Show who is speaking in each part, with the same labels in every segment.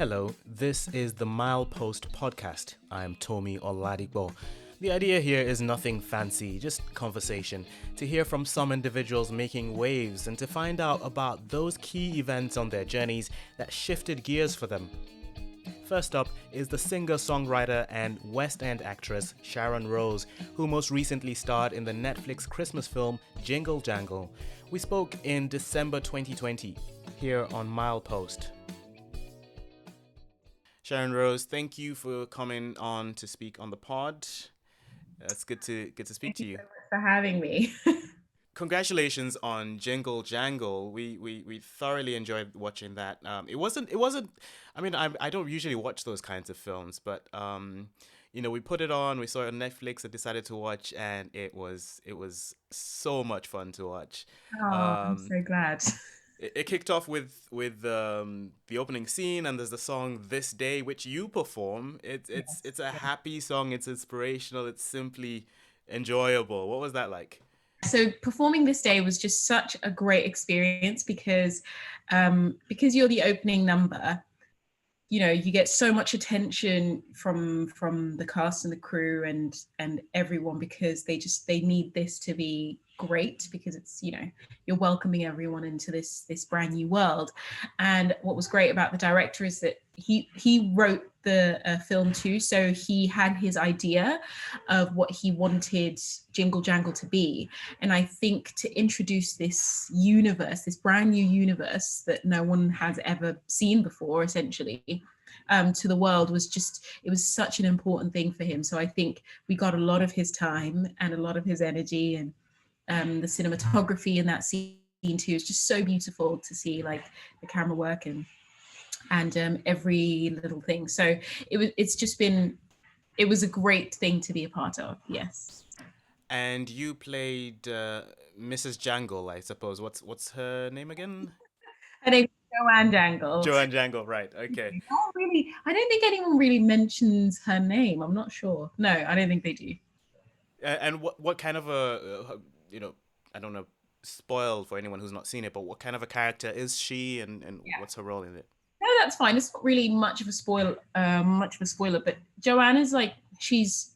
Speaker 1: Hello, this is the Milepost podcast. I'm Tomi Oladipo. The idea here is nothing fancy, just conversation, to hear from some individuals making waves and to find out about those key events on their journeys that shifted gears for them. First up is the singer-songwriter and West End actress Sharon Rose, who most recently starred in the Netflix Christmas film Jingle Jangle. We spoke in December 2020, here on Milepost. Sharon Rose, thank you for coming on to speak on the pod. It's good to speak to you.
Speaker 2: So much for having me.
Speaker 1: Congratulations on Jingle Jangle. We thoroughly enjoyed watching that. It wasn't. I mean, I don't usually watch those kinds of films, but we put it on. We saw it on Netflix and decided to watch, and it was so much fun to watch.
Speaker 2: Oh, I'm
Speaker 1: Um,
Speaker 2: so glad.
Speaker 1: it kicked off with the opening scene, and there's the song "This Day," which you perform. It's a
Speaker 2: Yes.
Speaker 1: happy song. It's inspirational. It's simply enjoyable. What was that like?
Speaker 2: So performing this day was just such a great experience because you're the opening number. You get so much attention from the cast and the crew and everyone because they need this to be great because it's you're welcoming everyone into this brand new world. And what was great about the director is that he wrote the film too, so he had his idea of what he wanted Jingle Jangle to be. And I think to introduce this universe, this brand new universe that no one has ever seen before, essentially, to the world it was such an important thing for him. So I think we got a lot of his time and a lot of his energy, and the cinematography in that scene too is just so beautiful to see, like the camera work and every little thing. So it was a great thing to be a part of. Yes.
Speaker 1: And you played Mrs. Jangle, I suppose. What's her name again?
Speaker 2: Her name's Joanne Jangle.
Speaker 1: Joanne Jangle, right? Okay.
Speaker 2: I don't think anyone really mentions her name. I'm not sure. No, I don't think they do.
Speaker 1: And what kind of I don't know, spoil for anyone who's not seen it, but what kind of a character is she, and
Speaker 2: Yeah.
Speaker 1: what's her role in it?
Speaker 2: No, that's fine. It's not really much of a spoiler. But Joanne is like she's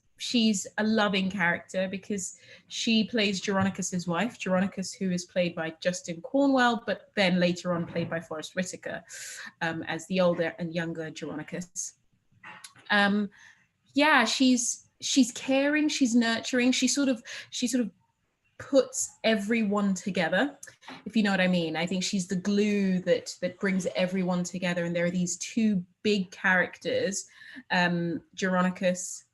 Speaker 2: a loving character because she plays Jeronicus's wife, Jeronicus, who is played by Justin Cornwell, but then later on played by Forest Whitaker, as the older and younger Jeronicus. Um, yeah, she's caring, she's nurturing, she sort of puts everyone together, if you know what I mean. I think she's the glue that brings everyone together. And there are these two big characters, Jeronicus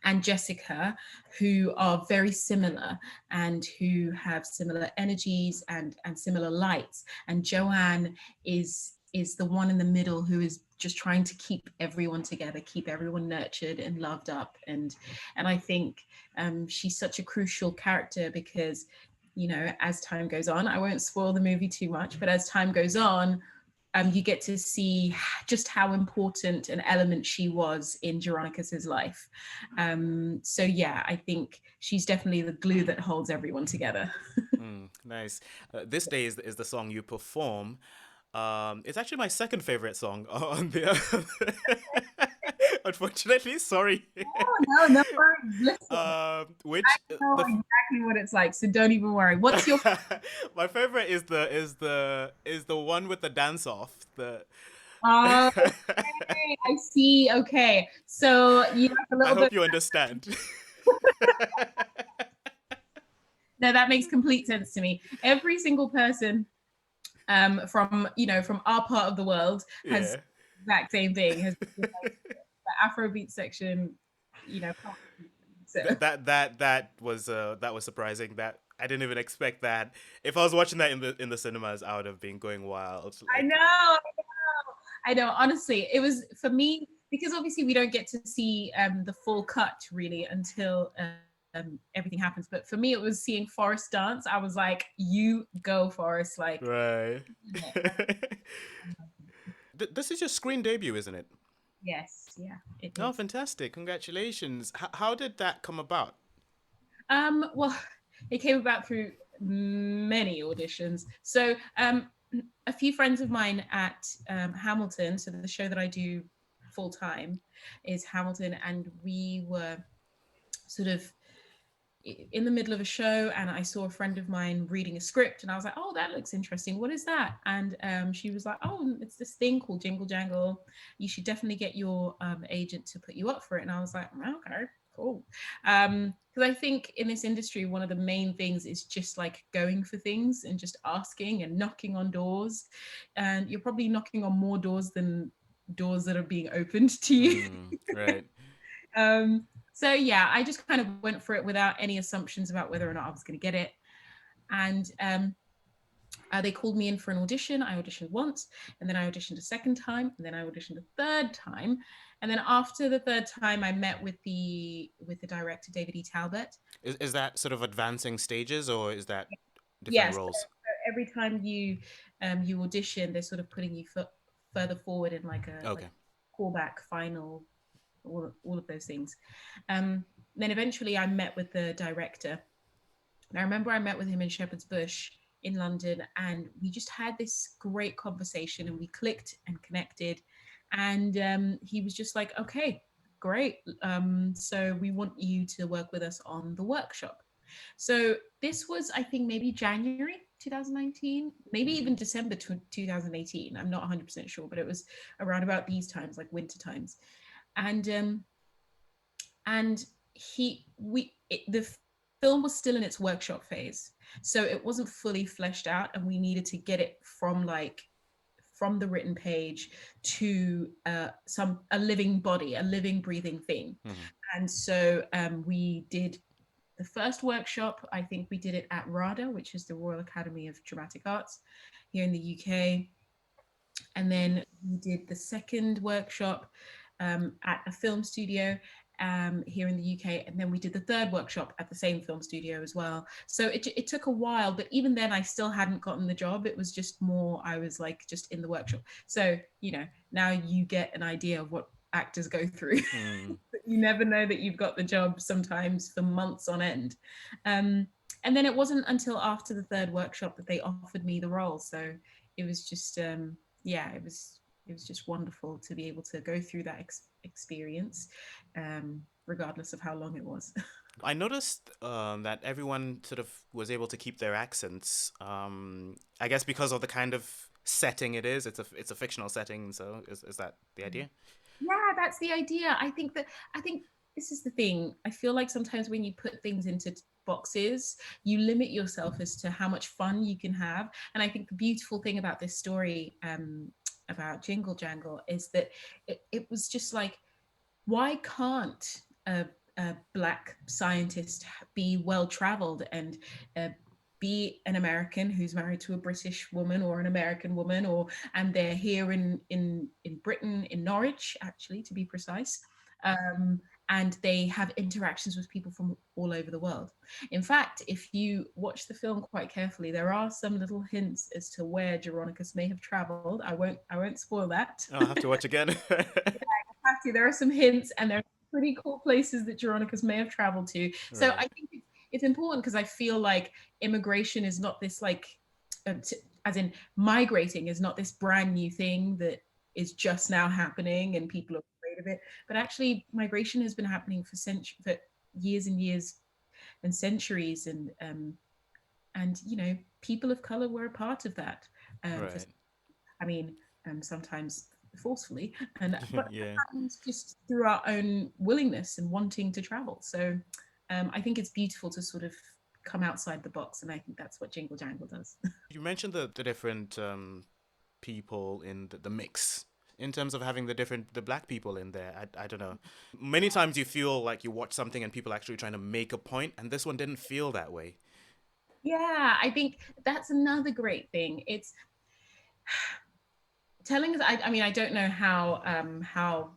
Speaker 2: and Jessica, who are very similar and who have similar energies and similar lights. And Joanne is the one in the middle who is just trying to keep everyone together, keep everyone nurtured and loved up. And I think she's such a crucial character because, as time goes on, I won't spoil the movie too much, but as time goes on, you get to see just how important an element she was in Jeronicus's life. So yeah, I think she's definitely the glue that holds everyone together.
Speaker 1: Nice. This Day is the song you perform. It's actually my second favorite song on the. Unfortunately, sorry.
Speaker 2: Oh, no, no worries. Listen, I
Speaker 1: Which
Speaker 2: know exactly what it's like, so don't even worry. What's your
Speaker 1: my favorite is the one with the dance off. The
Speaker 2: Oh, okay, I see. Okay. So you like a
Speaker 1: I
Speaker 2: little
Speaker 1: hope
Speaker 2: bit.
Speaker 1: you understand.
Speaker 2: No, that makes complete sense to me. Every single person from our part of the world has
Speaker 1: Yeah.
Speaker 2: the exact same thing. Has the Afrobeat section, so
Speaker 1: That was surprising. That I didn't even expect that. If I was watching that in the cinemas, I would have been going wild.
Speaker 2: I
Speaker 1: Like,
Speaker 2: know, I know. Honestly, it was for me because obviously we don't get to see the full cut really until everything happens. But for me, it was seeing Forrest dance. I was like, "You go, Forrest!" Like,
Speaker 1: right.
Speaker 2: yeah,
Speaker 1: This is your screen debut, isn't it?
Speaker 2: yes, yeah, it
Speaker 1: Oh,
Speaker 2: is.
Speaker 1: fantastic! Congratulations. How did that come about?
Speaker 2: Well, it came about through many auditions. So a few friends of mine at Hamilton, so the show that I do full time is Hamilton, and we were sort of in the middle of a show, and I saw a friend of mine reading a script, and I was like, "Oh, that looks interesting. What is that?" And she was like, "Oh, it's this thing called Jingle Jangle. You should definitely get your agent to put you up for it." And I was like, "Okay, cool." Because I think in this industry, one of the main things is just like going for things and just asking and knocking on doors, and you're probably knocking on more doors than doors that are being opened to you.
Speaker 1: Right.
Speaker 2: So yeah, I just kind of went for it without any assumptions about whether or not I was going to get it. And they called me in for an audition. I auditioned once, and then I auditioned a second time, and then I auditioned a third time. And then after the third time, I met with the director, David E. Talbot.
Speaker 1: Is that sort of advancing stages, or is that different
Speaker 2: Yes. So
Speaker 1: roles?
Speaker 2: every time you audition, they're sort of putting you further forward in like a
Speaker 1: Okay.
Speaker 2: callback final, all of those things. Um, then eventually I met with the director. And I remember I met with him in Shepherd's Bush in London, and we just had this great conversation, and we clicked and connected. And he was just like, "Okay, great. So we want you to work with us on the workshop." So this was, I think, maybe January 2019, maybe even December 2018. I'm not 100% sure, but it was around about these times, like winter times. And the film was still in its workshop phase, so it wasn't fully fleshed out, and we needed to get it from the written page to a living body, a living breathing thing.
Speaker 1: Hmm.
Speaker 2: And so we did the first workshop. I think we did it at RADA, which is the Royal Academy of Dramatic Arts here in the UK. And then we did the second workshop at a film studio here in the UK. And then we did the third workshop at the same film studio as well. So it took a while, but even then I still hadn't gotten the job. It was just more, I was like just in the workshop. So, now you get an idea of what actors go through.
Speaker 1: Mm.
Speaker 2: You never know that you've got the job sometimes for months on end. Um, and then it wasn't until after the third workshop that they offered me the role. So it was just yeah, it was just wonderful to be able to go through that experience, regardless of how long it was.
Speaker 1: I noticed that everyone sort of was able to keep their accents. I guess because of the kind of setting it is. It's a fictional setting, so is that the idea?
Speaker 2: Yeah, that's the idea. I think this is the thing. I feel like sometimes when you put things into boxes, you limit yourself as to how much fun you can have. And I think the beautiful thing about this story, about Jingle Jangle, is that it was just like, why can't a black scientist be well traveled and uh, be an American who's married to a British woman, or an American woman, or and they're here in Britain, in Norwich, actually, to be precise. Um, and they have interactions with people from all over the world. In fact, if you watch the film quite carefully, there are some little hints as to where Jeronicus may have traveled. I won't spoil that.
Speaker 1: Oh, I'll have to watch again.
Speaker 2: There are some hints, and there are pretty cool places that Jeronicus may have traveled to. So
Speaker 1: Right.
Speaker 2: I think it's important, because I feel like immigration is not this like, as in migrating is not this brand new thing that is just now happening and people are afraid of it. But actually, migration has been happening for years and years and centuries, and people of color were a part of that. For
Speaker 1: Right.
Speaker 2: I mean, sometimes forcefully, but
Speaker 1: Yeah.
Speaker 2: happens just through our own willingness and wanting to travel. So I think it's beautiful to sort of come outside the box, and I think that's what Jingle Jangle does.
Speaker 1: You mentioned the different people in the mix in terms of having the black people in there. I don't know. Many times you feel like you watch something and people actually trying to make a point, and this one didn't feel that way.
Speaker 2: Yeah, I think that's another great thing. It's telling us. I mean, I don't know how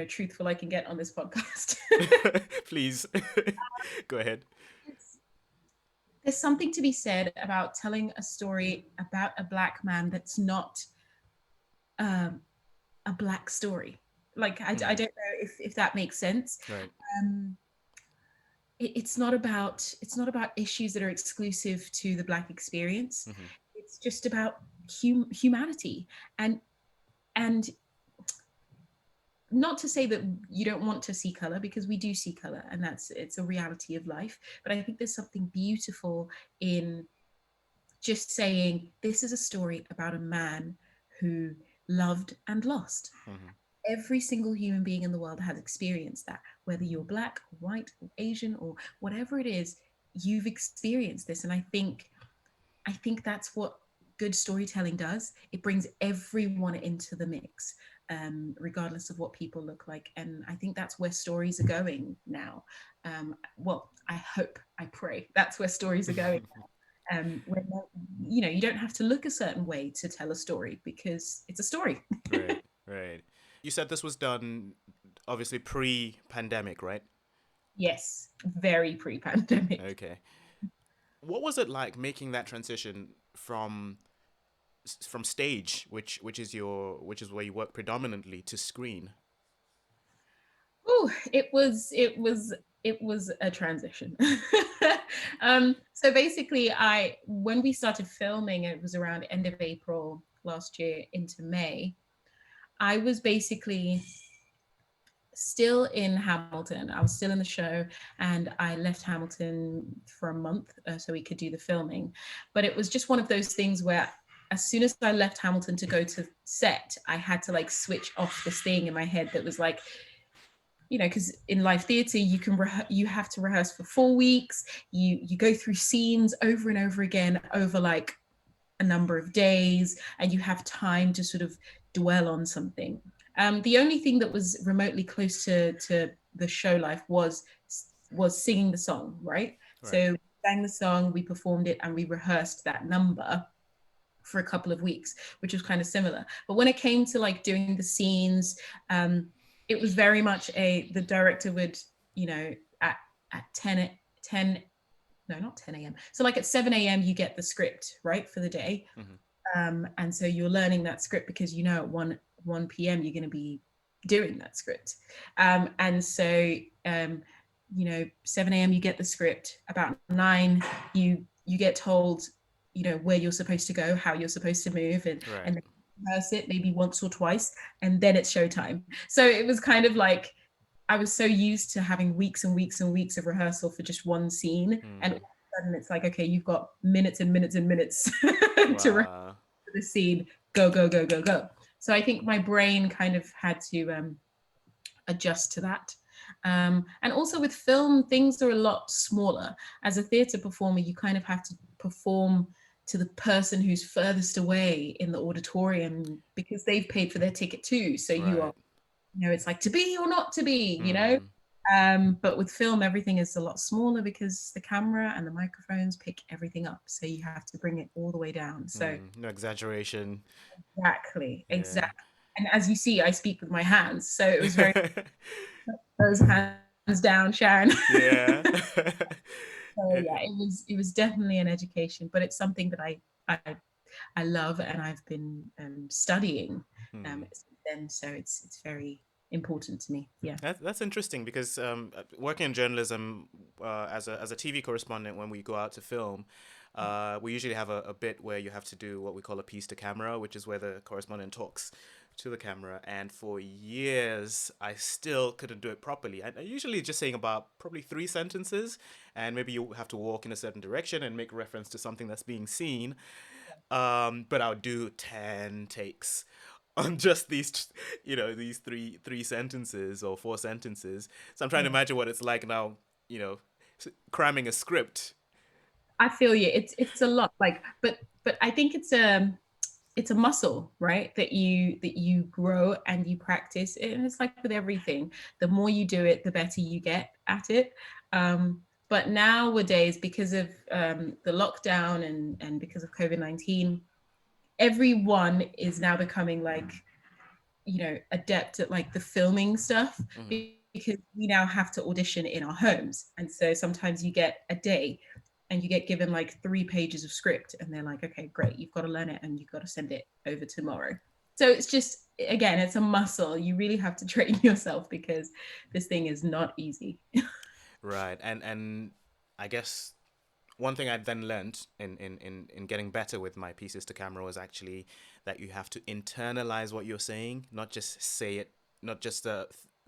Speaker 2: truthful I can get on this podcast.
Speaker 1: Please go ahead.
Speaker 2: There's something to be said about telling a story about a black man that's not um, a black story. Like I
Speaker 1: Hmm.
Speaker 2: don't know if that makes sense.
Speaker 1: Right.
Speaker 2: Um, it's not about issues that are exclusive to the black experience.
Speaker 1: Hmm.
Speaker 2: It's just about humanity. And not to say that you don't want to see color, because we do see color, and it's a reality of life. But I think there's something beautiful in just saying, this is a story about a man who loved and lost.
Speaker 1: Mm-hmm.
Speaker 2: Every single human being in the world has experienced that, whether you're black or white or Asian or whatever it is, you've experienced this. And I think that's what good storytelling does. It brings everyone into the mix, regardless of what people look like. And I think that's where stories are going now. Well, I hope, I pray that's where stories are going now. When you don't have to look a certain way to tell a story, because it's a story.
Speaker 1: Right, right. You said this was done obviously pre-pandemic, right?
Speaker 2: Yes, very pre-pandemic.
Speaker 1: Okay. What was it like making that transition from stage, which is where you work predominantly, to screen?
Speaker 2: Oh, it was a transition. So basically, when we started filming, it was around end of April last year into May. I was basically still in Hamilton. I was still in the show, and I left Hamilton for a month so we could do the filming. But it was just one of those things where, as soon as I left Hamilton to go to set, I had to like switch off this thing in my head that was like, because in live theatre you have to rehearse for 4 weeks. You go through scenes over and over again over like a number of days, and you have time to sort of dwell on something. The only thing that was remotely close to the show life was singing the song, right? So we sang the song, we performed it, and we rehearsed that number for a couple of weeks, which was kind of similar. But when it came to like doing the scenes, it was very much the director would, at 10, no, not 10 a.m. So like at 7 a.m. you get the script, right, for the day.
Speaker 1: Mm-hmm.
Speaker 2: And so you're learning that script because at 1 p.m. you're going to be doing that script. And so 7 a.m. you get the script. About 9 you get told where you're supposed to go, how you're supposed to move, and then rehearse it maybe once or twice, and then it's showtime. So it was kind of like, I was so used to having weeks and weeks and weeks of rehearsal for just one scene, and all of a sudden it's like, okay, you've got minutes and minutes and minutes to rehearse the scene. Go, go, go, go, go. So I think my brain kind of had to adjust to that. And also with film, things are a lot smaller. As a theatre performer, you kind of have to perform to the person who's furthest away in the auditorium, because they've paid for their ticket too. So you are, it's like to be or not to be, but with film, everything is a lot smaller because the camera and the microphones pick everything up. So you have to bring it all the way down. So
Speaker 1: no exaggeration.
Speaker 2: Exactly.
Speaker 1: Yeah.
Speaker 2: And as you see, I speak with my hands. So it was very, those hands down, Sharon.
Speaker 1: Yeah.
Speaker 2: So yeah, it was definitely an education, but it's something that I love, and I've been studying since then. So it's very important to me. Yeah.
Speaker 1: That's interesting, because working in journalism as a TV correspondent, when we go out to film, we usually have a bit where you have to do what we call a piece to camera, which is where the correspondent talks to the camera. And for years, I still couldn't do it properly. I usually just saying about probably 3 sentences, and maybe you have to walk in a certain direction and make reference to something that's being seen. But I would do 10 takes on just these, these three sentences or 4 sentences. So I'm trying to imagine what it's like now, cramming a script.
Speaker 2: I feel you. It's a lot. Like, but I think it's a muscle, right? That you grow and you practice. And it's like with everything. The more you do it, the better you get at it. But nowadays, because of the lockdown and because of COVID-19, everyone is now becoming like, adept at like the filming stuff, because we now have to audition in our homes. And so sometimes you get a day and you get given like 3 pages of script, and they're like, okay, great, you've got to learn it and you've got to send it over tomorrow. So it's just, again, it's a muscle. You really have to train yourself, because this thing is not easy.
Speaker 1: Right. And I guess one thing I then learned in getting better with my pieces to camera was actually that you have to internalize what you're saying, not just say it, not just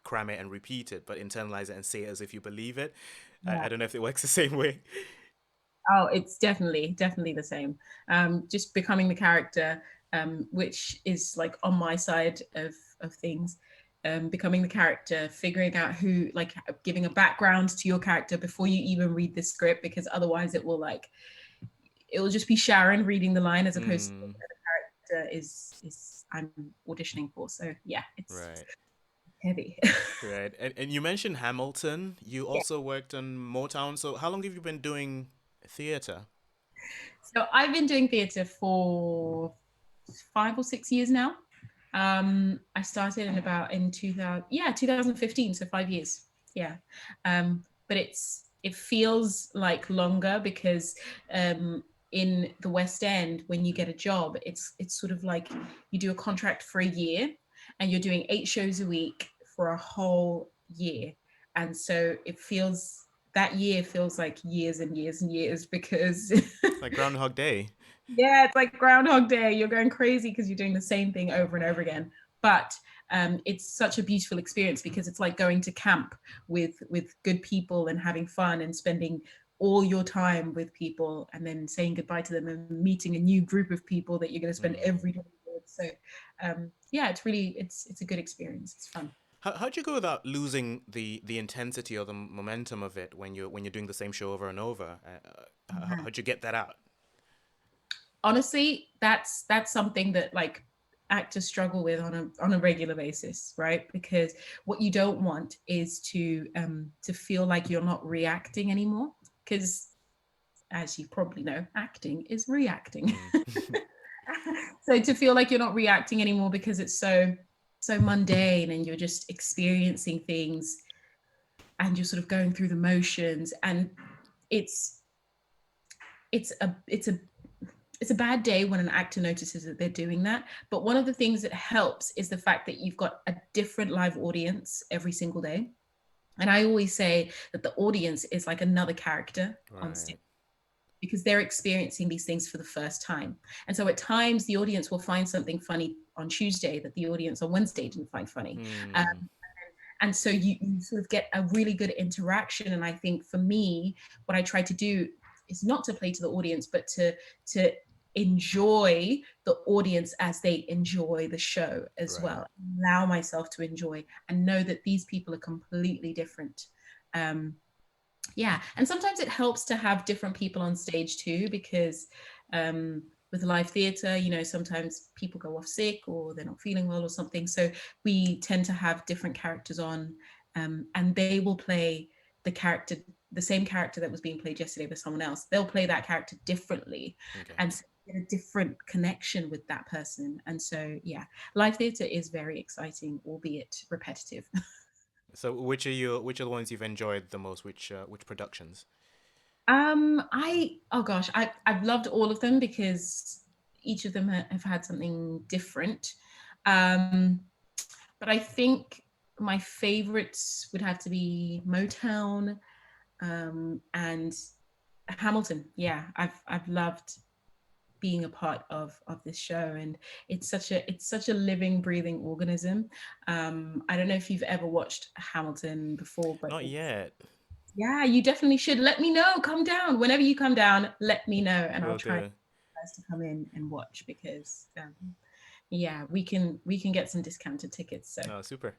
Speaker 1: cram it and repeat it, but internalize it and say it as if you believe it. I
Speaker 2: Yeah.
Speaker 1: don't know if it works the same way.
Speaker 2: Oh, it's definitely the same. Just becoming the character, which is like on my side of things. Becoming the character, figuring out who, like giving a background to your character before you even read the script, because otherwise it will just be Sharon reading the line as opposed to
Speaker 1: Mm,
Speaker 2: the character is I'm auditioning for. So yeah, it's
Speaker 1: right.
Speaker 2: heavy.
Speaker 1: Right. And you mentioned Hamilton. You
Speaker 2: Yeah.
Speaker 1: also worked on Motown. So how long have you been doing theater?
Speaker 2: So I've been doing theatre for 5 or 6 years now. I started in 2000, yeah, 2015, so 5 years. Yeah. But it feels like longer because in the West End, when you get a job, it's sort of like you do a contract for a year and you're doing 8 shows a week for a whole year. And so that year feels like years and years and years because
Speaker 1: Like Groundhog Day.
Speaker 2: yeah, it's like Groundhog Day. You're going crazy because you're doing the same thing over and over again. But it's such a beautiful experience because it's like going to camp with good people and having fun and spending all your time with people and then saying goodbye to them and meeting a new group of people that you're going to spend
Speaker 1: Mm.
Speaker 2: every day with. So yeah, it's a good experience. It's fun.
Speaker 1: How'd you go without losing the intensity or the momentum of it when you're doing the same show over and over? How'd you get that out?
Speaker 2: Honestly, that's something that like actors struggle with on a regular basis, right? Because what you don't want is to feel like you're not reacting anymore, because as you probably know, acting is reacting.
Speaker 1: Mm.
Speaker 2: So to feel like you're not reacting anymore because it's so mundane and you're just experiencing things and you're sort of going through the motions, and it's it's a it's a bad day when an actor notices that they're doing that. But one of the things that helps is the fact that you've got a different live audience every single day. And I always say that the audience is like another character on
Speaker 1: Right.
Speaker 2: stage because they're experiencing these things for the first time. And so at times the audience will find something funny on Tuesday that the audience on Wednesday didn't find funny. Um,
Speaker 1: Hmm.
Speaker 2: and so you sort of get a really good interaction. And I think for me, what I try to do is not to play to the audience, but to enjoy the audience as they enjoy the show as
Speaker 1: Right.
Speaker 2: well. Allow myself to enjoy and know that these people are completely different. Um, yeah, and sometimes it helps to have different people on stage too, because with live theatre, sometimes people go off sick or they're not feeling well or something, so we tend to have different characters on, and they will play the same character that was being played yesterday with someone else. They'll play that character differently,
Speaker 1: Okay.
Speaker 2: and so you get a different connection with that person. And so yeah, live theatre is very exciting, albeit repetitive.
Speaker 1: So which are the ones you've enjoyed the most? Which productions?
Speaker 2: I oh gosh, I've loved all of them because each of them have had something different. Um, but I think my favorites would have to be Motown, and Hamilton. Yeah, I've loved being a part of this show, and it's such a living, breathing organism. I don't know if you've ever watched Hamilton before, but
Speaker 1: Not yet.
Speaker 2: yeah, you definitely should. Let me know. Come down. Whenever you come down, let me know and I'll
Speaker 1: Will
Speaker 2: try
Speaker 1: do.
Speaker 2: guys to come in and watch because yeah, we can get some discounted tickets. So
Speaker 1: Oh, super.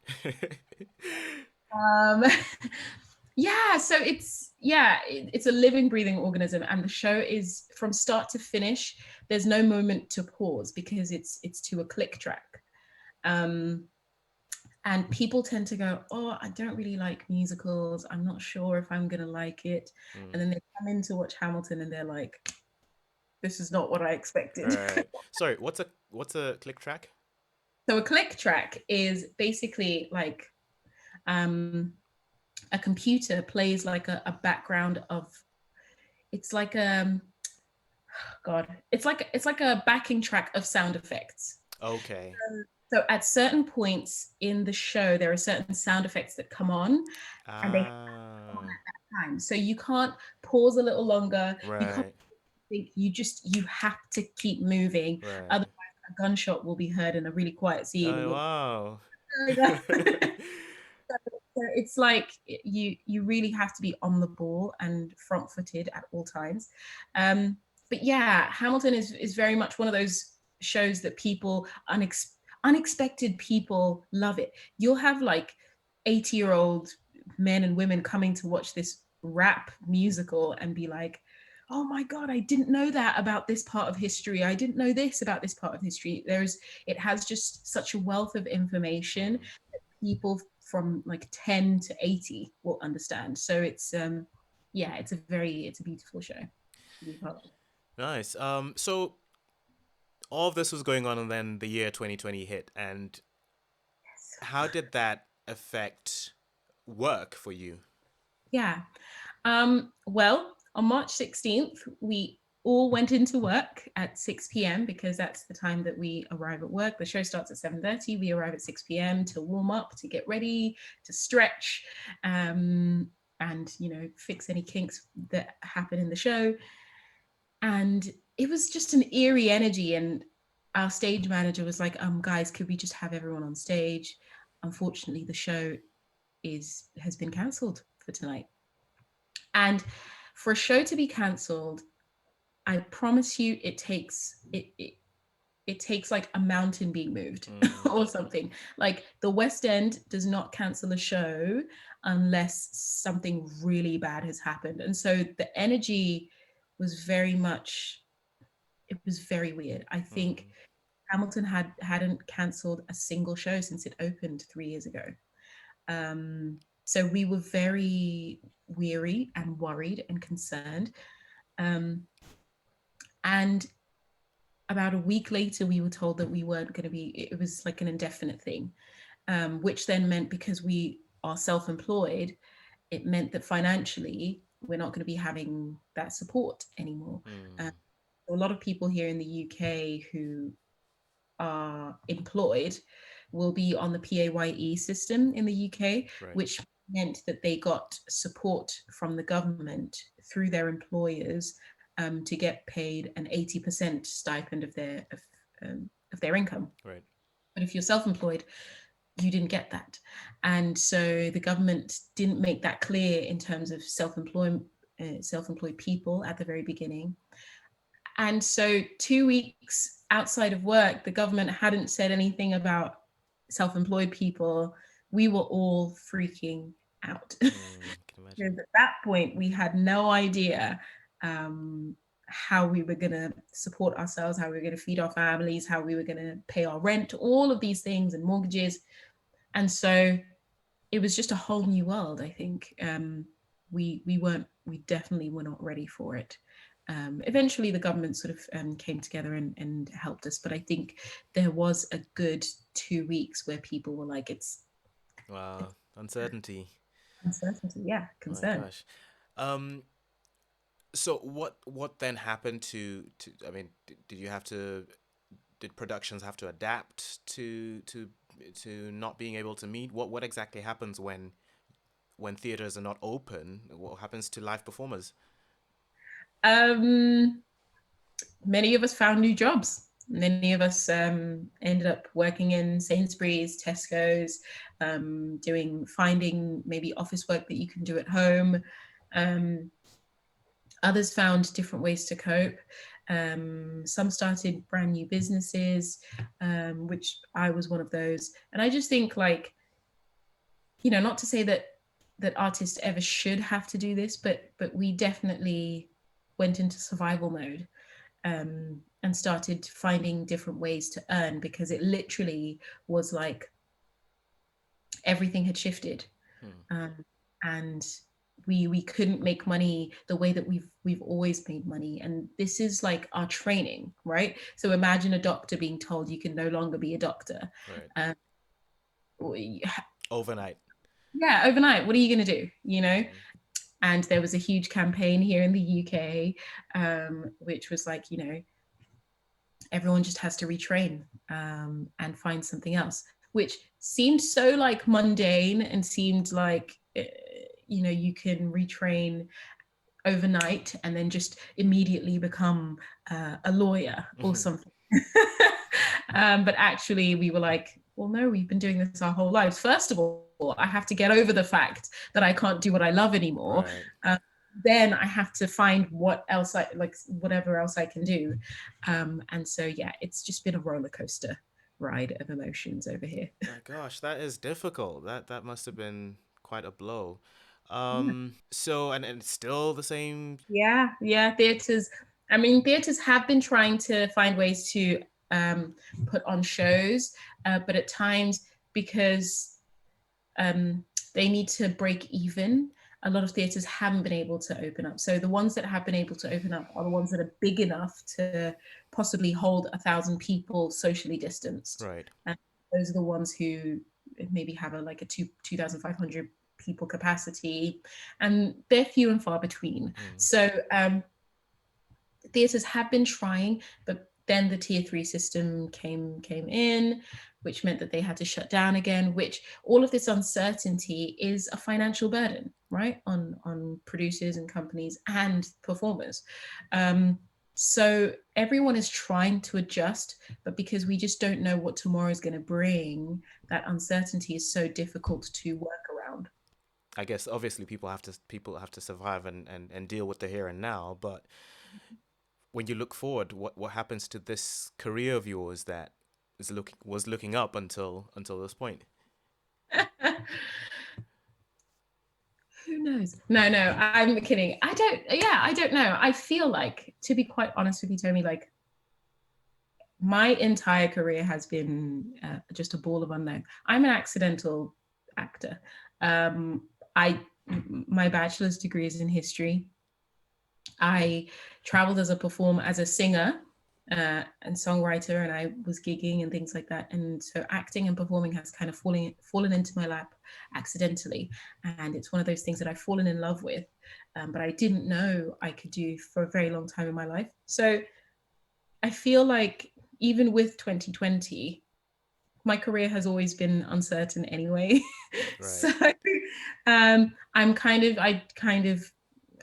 Speaker 2: um yeah, so it's a living, breathing organism, and the show is from start to finish. There's no moment to pause because it's to a click track. Um and people tend to go, oh, I don't really like musicals, I'm not sure if I'm gonna like it.
Speaker 1: Mm.
Speaker 2: And then they come in to watch Hamilton and they're like, this is not what I expected.
Speaker 1: Right. Sorry. What's a click track?
Speaker 2: So a click track is basically like um, a computer plays like a background of, it's like God, it's like a backing track of sound effects.
Speaker 1: Okay.
Speaker 2: So at certain points in the show, there are certain sound effects that come on, and they come on
Speaker 1: Ah,
Speaker 2: at that time. So you can't pause a little longer. You can't
Speaker 1: right,
Speaker 2: think. You have to keep moving.
Speaker 1: right.
Speaker 2: Otherwise, a gunshot will be heard in a really quiet scene, and
Speaker 1: Oh,
Speaker 2: you'll.
Speaker 1: wow.
Speaker 2: So it's like you really have to be on the ball and front footed at all times. But yeah, Hamilton is very much one of those shows that people unexpected people love it. You'll have like 80-year-old men and women coming to watch this rap musical and be like, oh my god, I didn't know that about this part of history. I didn't know this about this part of history. It has just such a wealth of information.
Speaker 1: Mm.
Speaker 2: People from like 10 to 80 will understand. So it's yeah, it's a beautiful show to be part of.
Speaker 1: Nice. So all of this was going on, and then the year 2020 hit, and how did that affect work for you?
Speaker 2: Yeah. Well, on March 16th, we all went into work at 6 p.m. because that's the time that we arrive at work. The show starts at 7:30. We arrive at 6 p.m. to warm up, to get ready, to stretch, and fix any kinks that happen in the show. And it was just an eerie energy. And our stage manager was like, guys, could we just have everyone on stage? Unfortunately, the show has been cancelled for tonight. And for a show to be cancelled, I promise you it takes like a mountain being moved
Speaker 1: Mm,
Speaker 2: or something. Like the West End does not cancel a show unless something really bad has happened. And so the energy was very much, it was very weird. I think
Speaker 1: mm,
Speaker 2: Hamilton hadn't cancelled a single show since it opened 3 years ago. So we were very weary and worried and concerned. Um, and about a week later, we were told that we weren't going to be, it was like an indefinite thing, which then meant because we are self employed, it meant that financially, we're not going to be having that support anymore. Uh,
Speaker 1: mm,
Speaker 2: a lot of people here in the UK who are employed will be on the PAYE system in the UK,
Speaker 1: right.
Speaker 2: which meant that they got support from the government through their employers to get paid an 80% stipend of their income.
Speaker 1: Right.
Speaker 2: But if you're self-employed, you didn't get that, and so the government didn't make that clear in terms of self-employed people at the very beginning. And so 2 weeks outside of work, the government hadn't said anything about self-employed people. We were all freaking out.
Speaker 1: Mm, can imagine.
Speaker 2: Because at that point, we had no idea um, how we were going to support ourselves, how we were going to feed our families, how we were going to pay our rent, all of these things and mortgages. And so it was just a whole new world, I think. We definitely were not ready for it. Eventually, the government sort of came together and helped us, but I think there was a good 2 weeks where people were like, it's
Speaker 1: Wow. Uncertainty.
Speaker 2: uncertainty, yeah,
Speaker 1: Oh my
Speaker 2: concern.
Speaker 1: gosh. Um, so what then happened to I mean, did you have to did productions have to adapt to not being able to meet? What exactly happens when theaters are not open? What happens to live performers?
Speaker 2: Um, Many of us found new jobs. Many of us ended up working in Sainsbury's, Tesco's, finding maybe office work that you can do at home. Um, Others found different ways to cope. Some started brand new businesses, which I was one of those. And I just think, like, not to say that artists ever should have to do this, but we definitely went into survival mode, and started finding different ways to earn, because it literally was like everything had shifted,
Speaker 1: Hmm.
Speaker 2: and we couldn't make money the way that we've always made money. And this is like our training, right? So imagine a doctor being told you can no longer be a doctor.
Speaker 1: Right.
Speaker 2: um,
Speaker 1: Overnight.
Speaker 2: yeah, overnight, what are you going to do?
Speaker 1: Mm,
Speaker 2: And there was a huge campaign here in the UK, which was like, everyone just has to retrain and find something else, which seemed so like mundane and seemed like, you can retrain overnight and then just immediately become a lawyer or something. But actually we were like, well, no, we've been doing this our whole lives. First of all, I have to get over the fact that I can't do what I love anymore.
Speaker 1: Right.
Speaker 2: Then I have to find whatever else I can do. And so, yeah, it's just been a roller coaster ride of emotions over here.
Speaker 1: My gosh, that is difficult. That must have been quite a blow.
Speaker 2: Yeah.
Speaker 1: So and it's still the same.
Speaker 2: Yeah. Theaters have been trying to find ways to put on shows, but at times, because they need to break even, a lot of theatres haven't been able to open up. So the ones that have been able to open up are the ones that are big enough to possibly hold 1,000 people socially distanced.
Speaker 1: Right.
Speaker 2: And those are the ones who maybe have a 2,500 people capacity, and they're few and far between. So theatres have been trying, but then the tier 3 system came in, which meant that they had to shut down again, which all of this uncertainty is a financial burden, right, on producers and companies and performers. So everyone is trying to adjust, but because we just don't know what tomorrow is going to bring, that uncertainty is so difficult to work around.
Speaker 1: I guess obviously people have to survive and deal with the here and now, but when you look forward, what happens to this career of yours that was looking up until this point?
Speaker 2: Who knows? No, I'm kidding. I don't know. I feel like, to be quite honest with you, Tomi, like my entire career has been just a ball of unknown. I'm an accidental actor. I My bachelor's degree is in history. I traveled as a singer and songwriter, and I was gigging and things like that. And so acting and performing has kind of fallen into my lap accidentally. And it's one of those things that I've fallen in love with, but I didn't know I could do for a very long time in my life. So I feel like even with 2020, my career has always been uncertain anyway.
Speaker 1: Right.
Speaker 2: So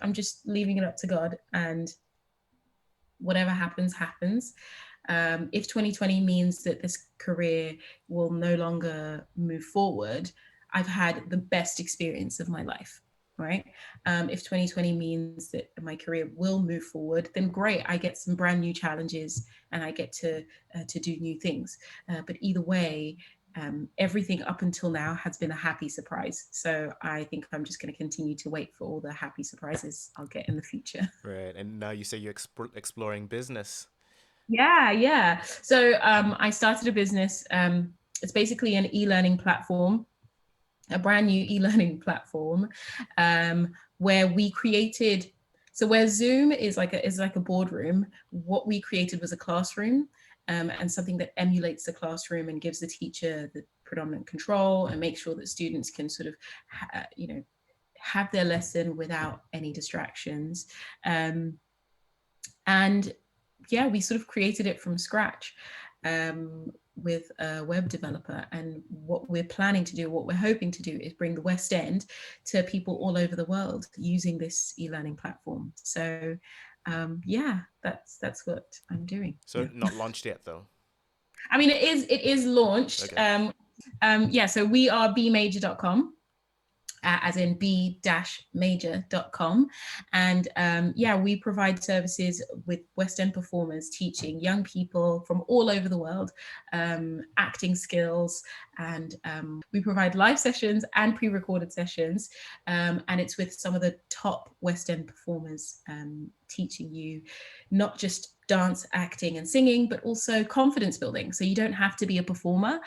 Speaker 2: I'm just leaving it up to God, and whatever happens, happens. If 2020 means that this career will no longer move forward, I've had the best experience of my life, right? If 2020 means that my career will move forward, then great. I get some brand new challenges and I get to do new things. But either way, everything up until now has been a happy surprise. So I think I'm just going to continue to wait for all the happy surprises I'll get in the future.
Speaker 1: Right. And now you say you're exploring business.
Speaker 2: Yeah. So I started a business. It's basically an e-learning platform, a brand new e-learning platform, where we created. So where Zoom is like a boardroom, what we created was a classroom, and something that emulates the classroom and gives the teacher the predominant control and makes sure that students can sort of, have their lesson without any distractions. And yeah, we sort of created it from scratch with a web developer. And what we're planning to do, what we're hoping to do, is bring the West End to people all over the world using this e-learning platform. So yeah, that's what I'm doing.
Speaker 1: So not launched yet though.
Speaker 2: I mean, it is launched.
Speaker 1: Okay.
Speaker 2: Yeah, so we are bmajor.com. As in b-major.com. And yeah, we provide services with West End performers, teaching young people from all over the world acting skills. And we provide live sessions and pre-recorded sessions. And it's with some of the top West End performers, teaching you not just dance, acting, and singing, but also confidence building. So you don't have to be a performer.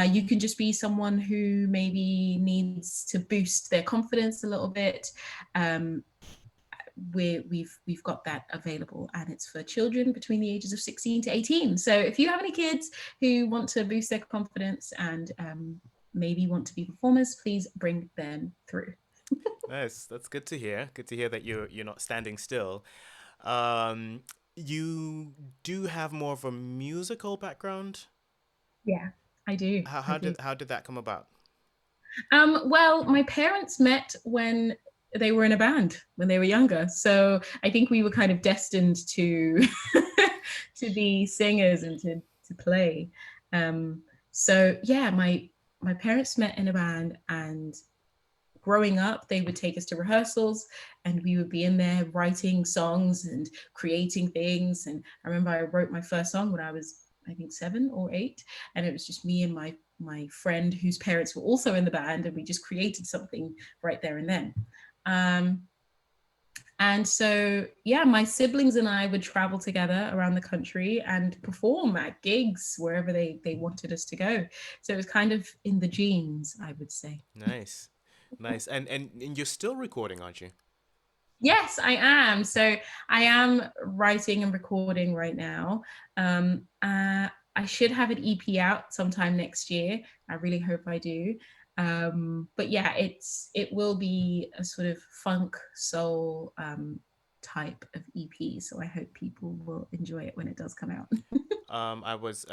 Speaker 2: You can just be someone who maybe needs to boost their confidence a little bit. We've got that available, and it's for children between the ages of 16 to 18. So if you have any kids who want to boost their confidence and maybe want to be performers, please bring them through.
Speaker 1: Nice. That's good to hear. Good to hear that you're not standing still. Um, You do have more of a musical background.
Speaker 2: Yeah, I do.
Speaker 1: How,
Speaker 2: I
Speaker 1: how
Speaker 2: do.
Speaker 1: did how did that come about?
Speaker 2: Well, my parents met when they were in a band when they were younger. So I think we were kind of destined to to be singers and to play. Um, so yeah, my parents met in a band, and growing up, they would take us to rehearsals, and we would be in there writing songs and creating things. And I remember I wrote my first song when I was, I think, 7 or 8, and it was just me and my friend whose parents were also in the band, and we just created something right there and then. Um, and so, yeah, my siblings and I would travel together around the country and perform at gigs wherever they wanted us to go. So it was kind of in the genes, I would say.
Speaker 1: Nice, nice. And you're still recording, aren't you?
Speaker 2: Yes, I am. So I am writing and recording right now. I should have an EP out sometime next year. I really hope I do. But yeah, it will be a sort of funk soul type of EP. So I hope people will enjoy it when it does come out.
Speaker 1: I was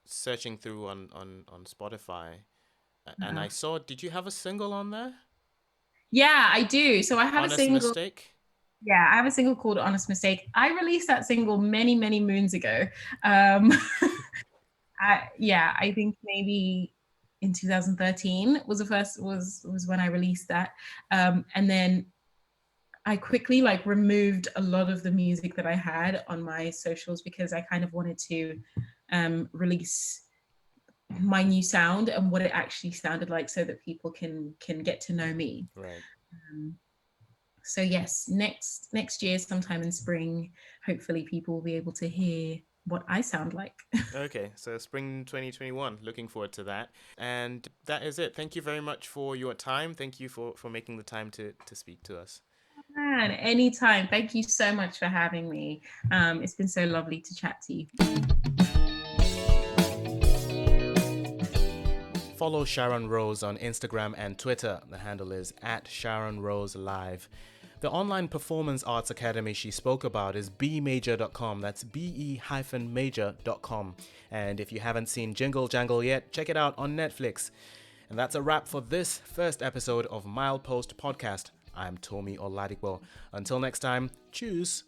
Speaker 1: searching through on Spotify, and I
Speaker 2: Uh,
Speaker 1: saw. Did you have a single on there?
Speaker 2: yeah, I do. So I have a
Speaker 1: Honest
Speaker 2: single.
Speaker 1: Mistake.
Speaker 2: Yeah, I have a single called Honest Mistake. I released that single many, many moons ago. Um, I think maybe in 2013 was the first was when I released that. And then I quickly like removed a lot of the music that I had on my socials because I kind of wanted to release my new sound and what it actually sounded like so that people can get to know me.
Speaker 1: Right.
Speaker 2: Um, so yes, next year, sometime in spring, hopefully people will be able to hear what I sound like.
Speaker 1: Okay, so spring 2021. Looking forward to that. And that is it. Thank you very much for your time. Thank you for making the time to speak to us.
Speaker 2: Man, anytime. Thank you so much for having me. It's been so lovely to chat to you.
Speaker 1: Follow Sharon Rose on Instagram and Twitter. The handle is at Sharon Rose Live. The online performance arts academy she spoke about is bemajor.com. That's be-major.com. And if you haven't seen Jingle Jangle yet, check it out on Netflix. And that's a wrap for this first episode of Milepost Podcast. I'm Tomi Oladipo. Until next time, choose.